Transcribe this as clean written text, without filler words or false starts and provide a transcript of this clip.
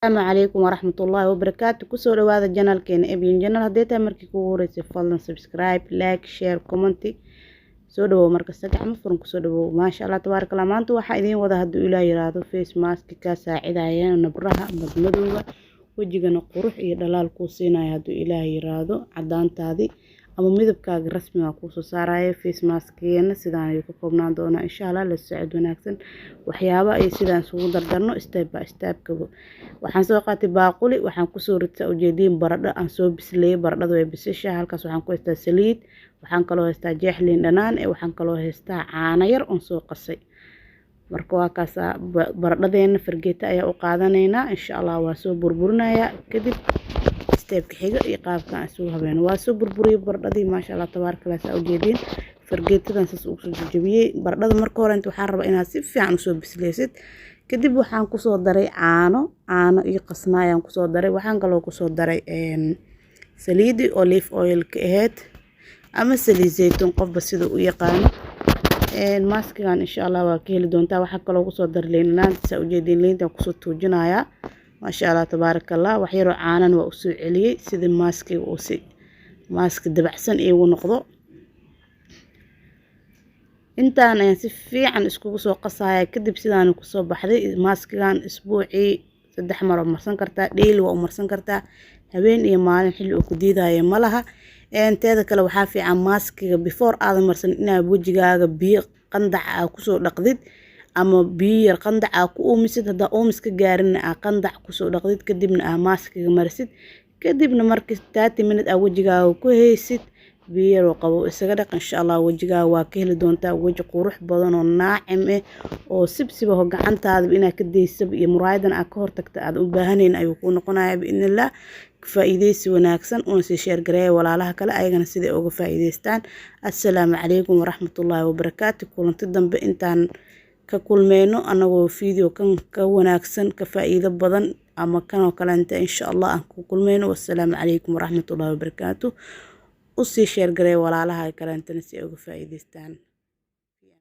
السلام عليكم ورحمة الله وبركاته. كسو دوادا جنال كين ابين جنال هديتا مركي كووريسي فضلا سبسكرايب لايك شير كومنتي سو دو مركز سجع مفرن كسو دو ما شاء الله تبارك الله ما انتو waxa idin wada haduu ilaahay yiraahdo face mask ka saacidayeen nabraha madmadowga wajigana qurux iyo dhalaal ku siinaya haduu ilaahay yiraahdo cadaantaadi ama midabkaaga rasmiga ku soo saaraya face mask-keena sidaan ay ku koobnaan doona insha Allah la socod wanaagsan waxyaabo ay sidaan isugu dardarno step by step waxaan soo qaatay baaquli waxaan ku soo ridtaa ujeedin baradho aan soo bisleeyay baradhadu way bisashay halkaas waxaan ku haystaa saliid waxaan kaloo haystaa jeexliin dhanaan waxaan kaloo haystaa caano yar oo soo qasay marka waa kaas baradhadeena fargeeta ayaa u qaadanaynaa insha Allah waa soo burburinaya kadib step xiga iyo qaabkan isugu habeen waa soo burburiyay baradhadii ma sha Allah tabaarakallah saa ujeedin fargeetadan saas ugu soo jabiyay baradhada marka hore inta waxaan rabaa inaad si fiican u soo bisleysid kadib waxaan ku soo daray caano iyo qasnaayaan ku soo daray waxaan kaloo ku soo daray saliid olive oil ka aheyd ama saliid zeytuun qofba sida u yaqaan maskigan insha Allah waa ka heli doontaa waxaan kaloo ku soo daray liin laanta saa ujeedin liinta ku soo tuujinaya ما شاء الله تبارك الله وحيرو عانن وأسوء عليه سيد ماسك وأسي ماسك دبعسن إيه ونقضو انت أنا ينسفي عن اسكو سو قصايا كدب سيدان كسو بحذي ماسك كان أسبوعي سدح مرة مرسن كرتا ليل ومرسن كرتا هبين إيه مالين حلو كديدا إيه مالها انت هذا كلو حافي عن ماسك بيفور آذا مرسن إنا بوجيغا بيق قندع كسو لقديد ama biyo qandac ku uumisid hada uumiska gaarin qandac ku soo dhaqdid kadibna maaskiga marsid kadibna markii 30 minute wajigaaga ku haysid biyo qabo isaga dhaq insha Allah wajigaaga waa ka heli doontaa waji qurux badan oo naacim oo sibsiba gacantaada inaad ka deysab iyo muraayadan aad ka hortagta aad u baahaneen ayuu ku noqonayaa biidnillah faa'iideysi wanaagsan oo si share gareey walaalaha kale ayagana sida uga faa'iideystaan assalaamu calaykum waraxmatullaahi wabarakaatuh kulanti dambe intaan ka kulmeyno anagoo video kan ka wanaagsan ka faa'iido badan ama kan oo kale inta insha Allah aan ku kulmeyno wassalaamu calaykum waraxmatullaahi wabarakaatuh u sii share gareey walaalaha kale inta si uga faa'iideystaan